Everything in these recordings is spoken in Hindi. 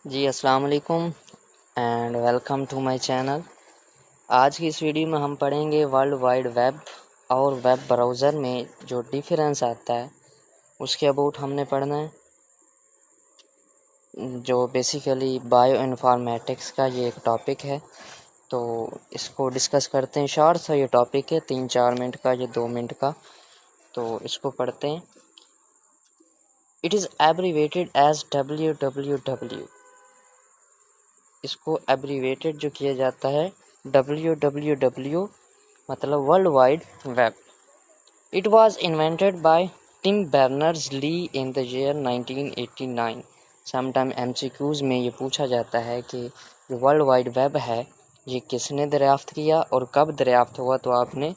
जी अस्सलाम वालेकुम and welcome to my channel. आज की इस वीडियो में हम पढ़ेंगे वर्ल्ड वाइड वेब और वेब ब्राउज़र में जो डिफरेंस आता है उसके अबाउट हमने पढ़ना है। जो बेसिकली बायो इन्फॉर्मेटिक्स का ये एक टॉपिक है, तो इसको डिस्कस करते हैं। शॉर्ट सा ये टॉपिक है, 3-4 मिनट का या 2 मिनट का, तो इसको पढ़ते हैं। It is abbreviated as WWW। इसको एब्रीवेटेड जो किया जाता है WWW मतलब world wide web. It was invented by Tim Berners-Lee in the year 1989। Sometime MCQs में ये पूछा जाता है कि जो वर्ल्ड वाइड वेब है ये किसने दरियाफ्त किया और कब दरियाफ्त हुआ, तो आपने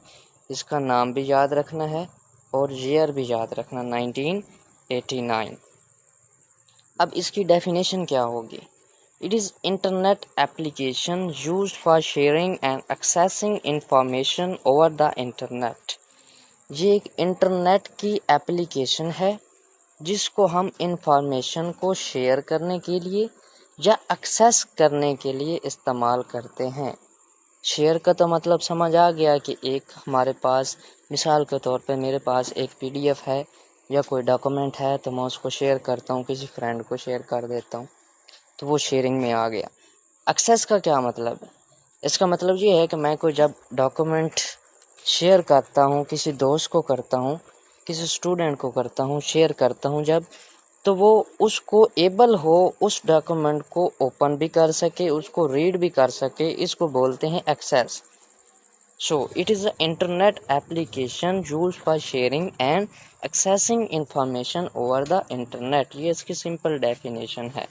इसका नाम भी याद रखना है और ईयर भी याद रखना, 1989। अब इसकी डेफिनेशन क्या होगी? It is internet application used for sharing and accessing information over the internet। ये एक इंटरनेट की एप्लीकेशन है जिसको हम इंफॉर्मेशन को शेयर करने के लिए या एक्सेस करने के लिए इस्तेमाल करते हैं। शेयर का तो मतलब समझ आ गया कि एक हमारे पास, मिसाल के तौर पे मेरे पास एक PDF है या कोई डॉक्यूमेंट है, तो मैं उसको शेयर करता हूँ, किसी फ्रेंड को शेयर कर देता हूँ, तो वो शेयरिंग में आ गया। एक्सेस का क्या मतलब है? इसका मतलब ये है कि मैं कोई जब डॉक्यूमेंट शेयर करता हूँ, किसी दोस्त को करता हूँ, किसी स्टूडेंट को करता हूँ, शेयर करता हूँ जब, तो वो उसको एबल हो उस डॉक्यूमेंट को ओपन भी कर सके, उसको रीड भी कर सके, इसको बोलते हैं access. So it is a internet application used for sharing and accessing information over the internet. ये इसकी सिंपल डेफिनेशन है।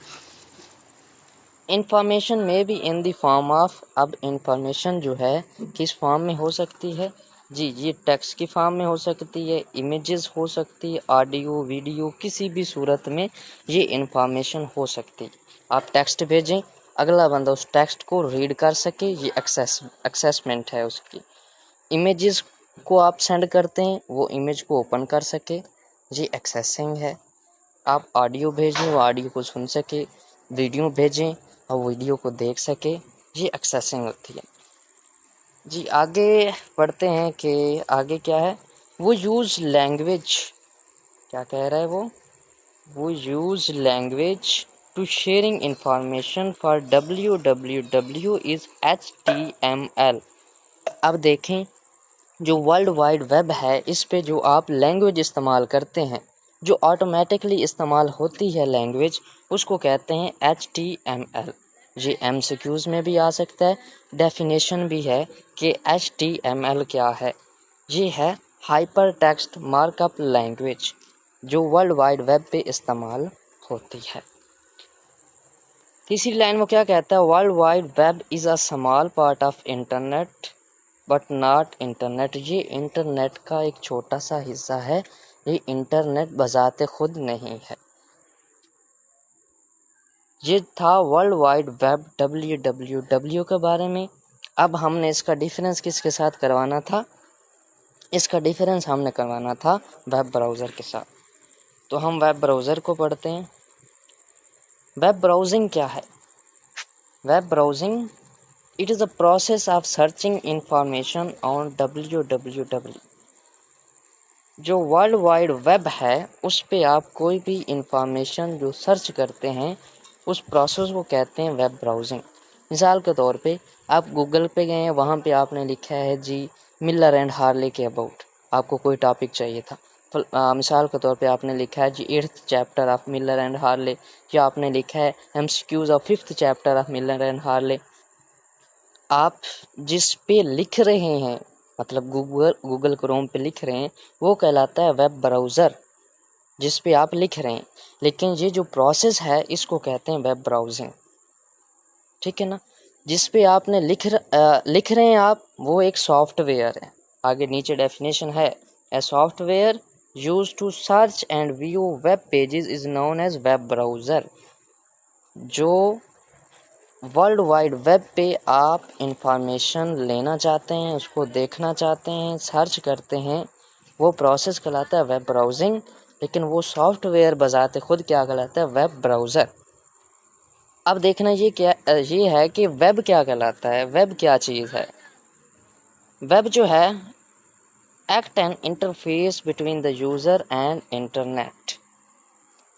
इंफॉर्मेशन में भी इन द फॉर्म ऑफ, अब इंफॉर्मेशन जो है किस फॉर्म में हो सकती है जी? ये टेक्स्ट की फॉर्म में हो सकती है, इमेजेस हो सकती है, ऑडियो वीडियो, किसी भी सूरत में ये इंफॉर्मेशन हो सकती है। आप टेक्स्ट भेजें, अगला बंदा उस टेक्स्ट को रीड कर सके, ये एक्सेसमेंट है उसकी। इमेजेस को आप सेंड करते हैं, वो इमेज को ओपन कर सके, ये एक्सेसिंग है। आप ऑडियो भेजें, वो ऑडियो को सुन सके, वीडियो भेजें और वीडियो को देख सके, ये एक्सेसिंग होती है जी। आगे पढ़ते हैं कि आगे क्या है। वो यूज़ लैंग्वेज, क्या कह रहा है वो use language to sharing information for WWW is HTML। अब देखें, जो वर्ल्ड वाइड वेब है इस पे जो आप लैंग्वेज इस्तेमाल करते हैं, जो ऑटोमेटिकली इस्तेमाल होती है लैंग्वेज, उसको कहते हैं HTML। ये MCQs में भी आ सकता है, डेफिनेशन भी है कि HTML क्या है। ये है हाइपर टेक्स्ट मार्कअप लैंग्वेज, जो वर्ल्ड वाइड वेब पे इस्तेमाल होती है। तीसरी लाइन में क्या कहता है? World wide web is a small part of internet but not internet. ये इंटरनेट का एक छोटा सा हिस्सा है, ये इंटरनेट बजाते खुद नहीं है। ये था वर्ल्ड वाइड वेब WWW के बारे में। अब हमने इसका डिफरेंस किसके साथ करवाना था? इसका डिफरेंस हमने करवाना था वेब ब्राउज़र के साथ। तो हम वेब ब्राउज़र को पढ़ते हैं। वेब ब्राउजिंग क्या है? Web browsing, it is a process of searching information on WWW। जो वर्ल्ड वाइड वेब है उस पे आप कोई भी इंफॉर्मेशन जो सर्च करते हैं, उस प्रोसेस को कहते हैं वेब ब्राउजिंग। मिसाल के तौर पे आप गूगल पे गए हैं, वहाँ पे आपने लिखा है जी मिलर एंड हार्ले के अबाउट, आपको कोई टॉपिक चाहिए था। मिसाल के तौर पे आपने लिखा है जी 8th chapter of Miller and Harley, या आपने लिखा है MCQs of 5th chapter of Miller and Harley. आप जिस पे लिख रहे हैं, मतलब गूगल क्रोम पे लिख रहे हैं, वो कहलाता है वेब ब्राउज़र, जिस पे आप लिख रहे हैं। लेकिन ये जो प्रोसेस है इसको कहते हैं वेब ब्राउजिंग, ठीक है ना? जिस पे आपने लिख रहे हैं आप, वो एक सॉफ्टवेयर है। आगे नीचे डेफिनेशन है, a software use to search and view web pages is known as web browser. जो वर्ल्ड वाइड वेब पे आप इंफॉर्मेशन लेना चाहते हैं, उसको देखना चाहते हैं, सर्च करते हैं, वो प्रोसेस कहलाता है वेब ब्राउजिंग। लेकिन वो सॉफ्टवेयर बजाते खुद क्या कहलाता है? Web browser. अब देखना ये है कि वेब क्या कहलाता है, वेब क्या चीज़ है। वेब जो है act N interface between the user and internet.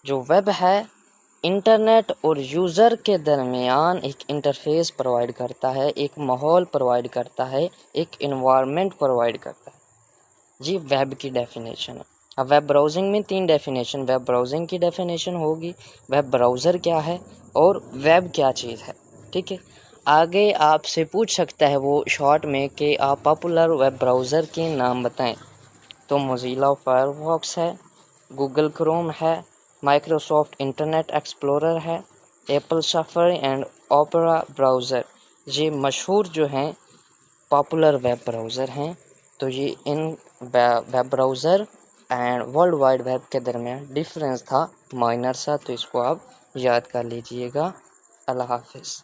जो वेब है इंटरनेट और यूज़र के दरमियान एक इंटरफेस प्रोवाइड करता है, एक माहौल प्रोवाइड करता है, एक इन्वायरमेंट प्रोवाइड करता है। जी वेब की डेफिनेशन है। अब वेब ब्राउजिंग में 3 डेफिनेशन, वेब ब्राउजिंग की डेफिनेशन होगी, वेब ब्राउज़र क्या है और वेब क्या चीज़ है। ठीक है, आगे आपसे पूछ सकता है वो शॉर्ट में कि आप पॉपुलर वेब ब्राउज़र के नाम बताएं। तो मोज़िला फायरफॉक्स है, गूगल क्रोम है, माइक्रोसॉफ्ट इंटरनेट एक्सप्लोरर है, Apple safari and opera browser. ये मशहूर जो हैं पॉपुलर वेब ब्राउज़र हैं। तो ये इन web browser and world wide web के दरमियान डिफरेंस था, माइनर सा, तो इसको आप याद कर लीजिएगा। अल्लाह हाफिज़।